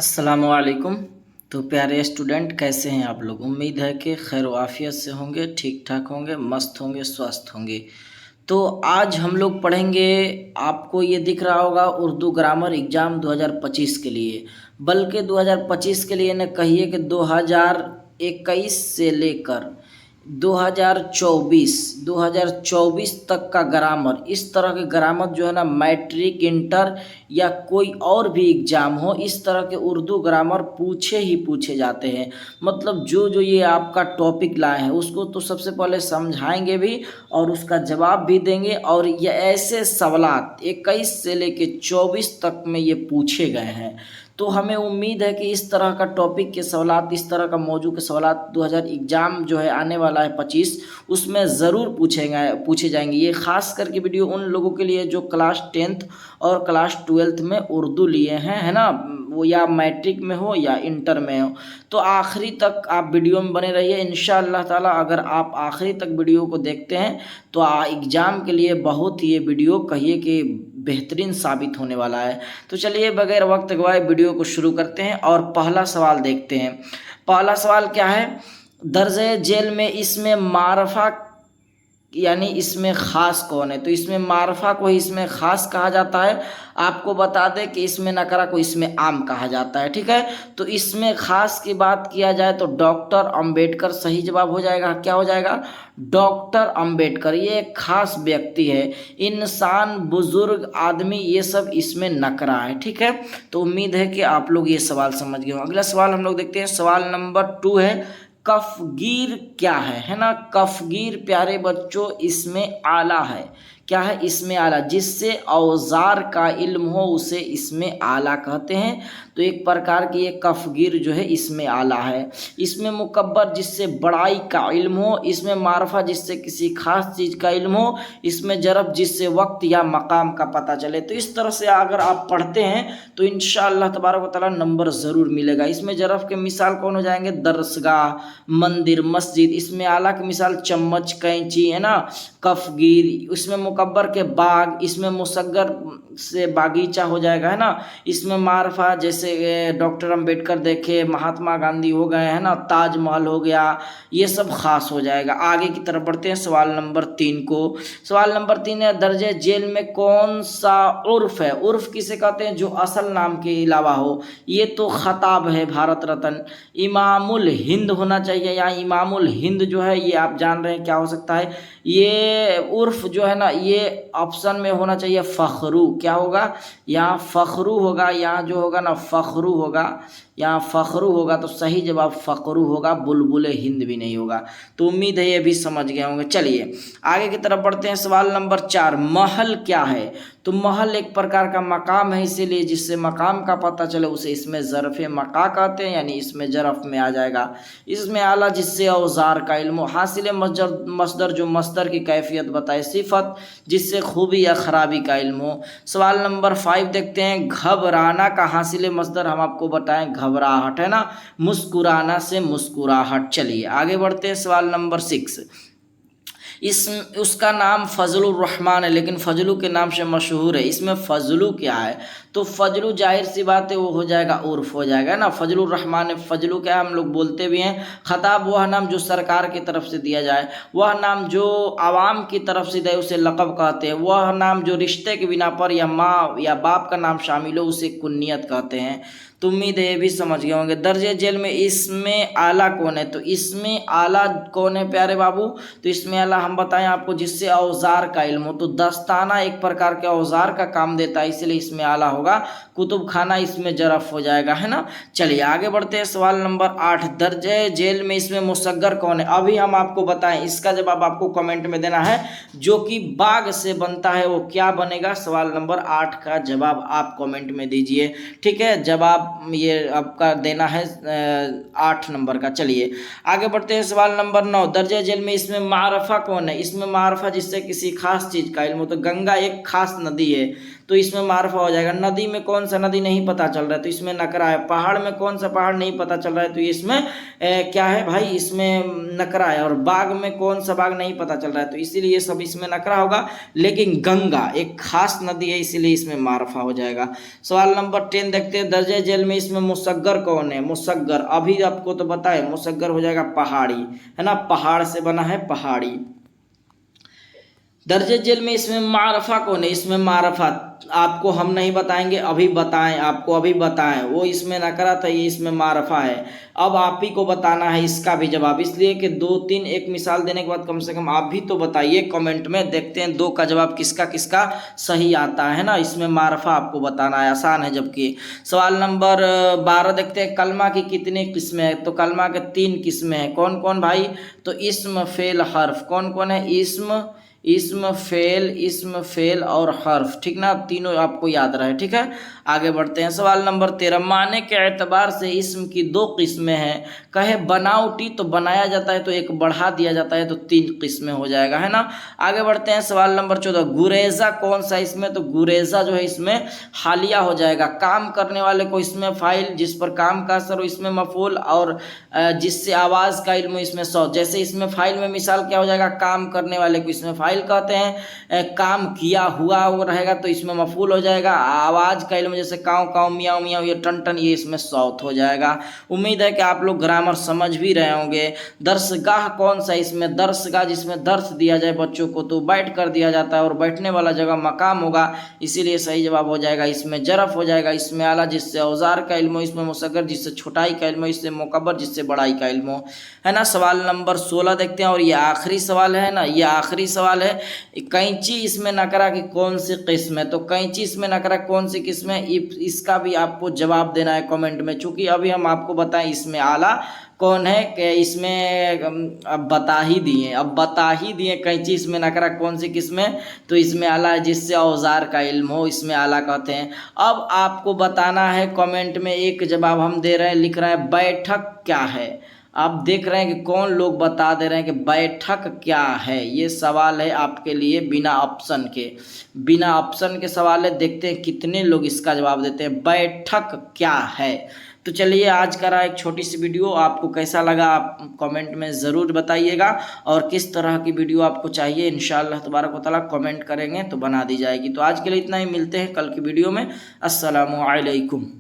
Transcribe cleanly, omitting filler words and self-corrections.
अस्सलामुअलैकुम। तो प्यारे स्टूडेंट, कैसे हैं आप लोग? उम्मीद है कि खैर आफियत से होंगे, ठीक ठाक होंगे, मस्त होंगे, स्वस्थ होंगे। तो आज हम लोग पढ़ेंगे, आपको ये दिख रहा होगा, उर्दू ग्रामर एग्ज़ाम 2025 के लिए। बल्कि 2025 के लिए न कहिए कि 2021 से लेकर 2024 तक का ग्रामर, इस तरह के ग्रामर जो है ना, मैट्रिक, इंटर या कोई और भी एग्ज़ाम हो, इस तरह के उर्दू ग्रामर पूछे ही पूछे जाते हैं। मतलब जो जो ये आपका टॉपिक लाए हैं उसको तो सबसे पहले समझाएंगे भी और उसका जवाब भी देंगे। और ये ऐसे सवालात 21 से लेके 24 तक में ये पूछे गए हैं। तो हमें उम्मीद है कि इस तरह का टॉपिक के सवालात, इस तरह का मौजू के सवालात 2000 एग्ज़ाम जो है आने वाला है 25, उसमें ज़रूर पूछे जाएंगे। ये ख़ास करके वीडियो उन लोगों के लिए जो क्लास 10th और क्लास 12th में उर्दू लिए हैं, है ना, वो या मैट्रिक में हो या इंटर में हो। तो आखिरी तक आप वीडियो में बने रहिए इंशाअल्लाह ताला। अगर आप आखिरी तक वीडियो को देखते हैं तो एग्ज़ाम के लिए बहुत ये वीडियो कहिए कि बेहतरीन साबित होने वाला है। तो चलिए बगैर वक्त गवाए वीडियो को शुरू करते हैं और पहला सवाल देखते हैं। पहला सवाल क्या है? दर्जे जेल में इसमें मारफा यानी इसमें ख़ास कौन है? तो इसमें मारफा को ही इसमें ख़ास कहा जाता है। आपको बता दें कि इसमें नकरा को इसमें आम कहा जाता है। ठीक है, तो इसमें ख़ास की बात किया जाए तो डॉक्टर अंबेडकर सही जवाब हो जाएगा। क्या हो जाएगा? डॉक्टर अंबेडकर। ये एक ख़ास व्यक्ति है, इंसान, बुज़ुर्ग, आदमी, ये सब इसमें नकरा है। ठीक है, तो उम्मीद है कि आप लोग ये सवाल समझ गए हो। अगला सवाल हम लोग देखते हैं। सवाल नंबर 2 है, कफगीर क्या है ना? कफगीर प्यारे बच्चों इसमें आला है। क्या है? इसमें आला। जिससे औजार का इल्म हो उसे इसमें आला कहते हैं। तो एक प्रकार की ये कफगीर जो है इसमें आला है। इसमें मुकब्बर जिससे बड़ाई का इल्म हो, इसमें मारफा जिससे किसी खास चीज़ का इल्म हो, इसमें जरफ जिससे वक्त या मकाम का पता चले। तो इस तरह से अगर आप पढ़ते हैं तो इंशाअल्लाह तबारक व तआला नंबर ज़रूर मिलेगा। इसमें जरफ के मिसाल कौन हो जाएंगे? दरसगाह, मंदिर, मस्जिद। इसमें आला की मिसाल चम्मच, कैंची, है ना, कफगीर। इसमें मुकब्बर के बाग, इसमें मुसग्गर से बागीचा हो जाएगा, है ना। इसमें मारफा जैसे डॉक्टर अंबेडकर देखे, महात्मा गांधी हो गए, है ना, ताजमहल हो गया, ये सब खास हो जाएगा। आगे की तरफ बढ़ते हैं सवाल नंबर 3 को। सवाल नंबर 3 है, दर्जे जेल में कौन सा उर्फ है? उर्फ किसे कहते हैं? जो असल नाम के अलावा हो। ये तो खताब है, भारत रत्न इमामुल हिंद होना चाहिए। या इमामुल हिंद जो है ये आप जान रहे हैं क्या हो सकता है? ये उर्फ जो है ना, ये ऑप्शन में होना चाहिए फ़खरू। क्या होगा? यहाँ फ़खरू होगा, यहाँ जो होगा ना फ़खरू होगा, यहाँ फ़खरू होगा। तो सही जवाब फ़खरू होगा, बुलबुल हिंद भी नहीं होगा। तो उम्मीद है ये भी समझ गए होंगे। चलिए आगे की तरफ बढ़ते हैं। सवाल नंबर 4, महल क्या है? तो महल एक प्रकार का मकाम है, इसीलिए जिससे मकाम का पता चले उसे इसमें ज़रफ़ मका कहते हैं, यानी इसमें ज़रफ़ में आ जाएगा। इसमें आला जिससे औजार का इल्म। हासिल मसदर जो मसदर की कैफियत बताए। सिफत जिससे खूबी या ख़राबी का इल्म हो। सवाल नंबर 5 देखते हैं। घबराना का हासिल मसदर हम आपको बताएं घबराहट, है ना, मुस्कुराना से मुस्कुराहट। चलिए आगे बढ़ते हैं। सवाल नंबर 6, उसका नाम फजलुर रहमान है, लेकिन फजलू के नाम से मशहूर है। इसमें फजलू क्या है? तो फजलू जाहिर सी बात है वो हो जाएगा उर्फ हो जाएगा ना। फजलुर रहमान है। फजलू क्या है? हम लोग बोलते भी हैं। खताब वह नाम जो सरकार की तरफ से दिया जाए, वह नाम जो आवाम की तरफ से दे उसे लक़ब कहते हैं। वह नाम जो रिश्ते के बिना पर या माँ या बाप का नाम शामिल हो उसे कुन्नियत कहते हैं। तो उम्मीद है ये भी समझ गए होंगे। दर्जे जेल में इसमें आला कौन है? तो इसमें आला कौन है प्यारे बाबू? तो इसमें आला हम बताएं आपको जिससे औजार का इल्म हो। तो दस्ताना एक प्रकार के औजार का काम देता है, इसलिए इसमें आला होगा। कुतुब खाना इसमें जरफ हो जाएगा, है ना। चलिए आगे बढ़ते हैं। सवाल नंबर 8, दर्जे जेल में इसमें मुसग्गर कौन है? अभी हम आपको बताएं, इसका जवाब आपको कमेंट में देना है। जो कि बाग से बनता है वो क्या बनेगा? सवाल नंबर 8 का जवाब आप कमेंट में दीजिए। ठीक है, जवाब ये आपका देना है 8 नंबर का। चलिए आगे बढ़ते हैं। सवाल नंबर 9, दर्जे जेल में इसमें मारफा कौन है? इसमें मारफा जिससे किसी खास चीज़ का इल्म हो। तो गंगा एक खास नदी है, तो इसमें मारफा हो जाएगा। नदी में कौन सा नदी नहीं पता चल रहा है, तो इसमें नकरा है। पहाड़ में कौन सा पहाड़ नहीं पता चल रहा है, तो इसमें क्या है भाई? इसमें नकरा है। और बाग में कौन सा बाग नहीं पता चल रहा है, तो इसीलिए सब इसमें नकरा होगा। लेकिन गंगा एक खास नदी है, इसीलिए इसमें मारफा हो जाएगा। सवाल नंबर 10 देखते हैं। दर्जे जेल जेल में इसमें मुसग्गर कौन है? मुसग्गर अभी आपको तो बताए, मुसग्गर हो जाएगा पहाड़ी, है ना, पहाड़ से बना है पहाड़ी। दर्जे जेल में इसमें मारफा कौन है? इसमें मारफा आपको हम नहीं बताएंगे, अभी बताएं, आपको अभी बताएं, वो इसमें नकरा था, ये इसमें मारफा है। अब आप ही को बताना है इसका भी जवाब, इसलिए कि 2-3 एक मिसाल देने के बाद कम से कम आप भी तो बताइए कमेंट में, देखते हैं 2 का जवाब किसका किसका सही आता है ना। इसमें मारफा आपको बताना है, आसान है। जबकि सवाल नंबर 12 देखते हैं, कलमा की कितनी किस्में हैं? तो कलमा के 3 किस्में हैं। कौन कौन भाई? तो इस्म, फेल, हर्फ। कौन कौन है? इस्म फेल और हर्फ, ठीक ना, तीनों आपको याद रहे, ठीक है। आगे बढ़ते हैं, सवाल नंबर 13, माने के एतबार से इस्म की 2 किस्में हैं। कहे बनावटी तो बनाया जाता है, तो एक बढ़ा दिया जाता है, तो 3 किस्में हो जाएगा, है ना। आगे बढ़ते हैं, सवाल नंबर 14, गुरेजा कौन सा इसमें? तो गुरेजा जो है इसमें हालिया हो जाएगा। काम करने वाले को इसमें फाइल, जिस पर काम का असर हो इसमें मफूल, और जिससे आवाज़ का इल्म इसमें सौत। जैसे इसमें फाइल में मिसाल क्या हो जाएगा? काम करने वाले को इसमें फाइल कहते हैं, काम किया हुआ वो रहेगा तो इसमें मफूल हो जाएगा। आवाज़ का इल्म जैसे काव काव, मियाँ मियाँ, ये टन टन, ये इसमें सौत हो जाएगा। उम्मीद है कि आप लोग ग्रामर समझ भी रहे होंगे। दर्सगाह कौन सा? इसमें दर्सगाह जिसमें दर्स दिया जाए बच्चों को, तो बैठ कर दिया जाता है, और बैठने वाला जगह मकाम होगा, इसीलिए सही जवाब हो जाएगा इसमें जरफ हो जाएगा। इसमें आला जिससे औजार का इल्म हो, इसमें मुसग्गर जिससे छोटाई का इल्म हो, इससे मुकब्बर जिससे बड़ाई का इल्म हो, है ना। सवाल नंबर 16 देखते हैं, और ये आखिरी सवाल है ना, ये आखिरी सवाल है। कैंची इसमें नकरा की कौन सी किस्म है? तो कैंची इसमें नकरा कौन सी किस्म है, इसका भी आपको जवाब देना है कमेंट में। चूंकि अभी हम आपको बताएं इसमें आला कौन है, कि इसमें अब बता ही दिए कैंची इसमें नकरा कौन सी किस्म है, तो इसमें आला है जिससे औजार का इल्म हो, इसमें आला कहते हैं। अब आपको बताना है कमेंट में, एक जवाब हम दे रहे हैं, लिख रहे हैं बैठक क्या है। आप देख रहे हैं कि कौन लोग बता दे रहे हैं कि बैठक क्या है। ये सवाल है आपके लिए बिना ऑप्शन के सवाल है। देखते हैं कितने लोग इसका जवाब देते हैं, बैठक क्या है। तो चलिए, आज का रहा एक छोटी सी वीडियो, आपको कैसा लगा आप कमेंट में ज़रूर बताइएगा, और किस तरह की वीडियो आपको चाहिए इंशाअल्लाह तबारक व तआला कमेंट करेंगे तो बना दी जाएगी। तो आज के लिए इतना ही, मिलते हैं कल की वीडियो में। अस्सलामु अलैकुम।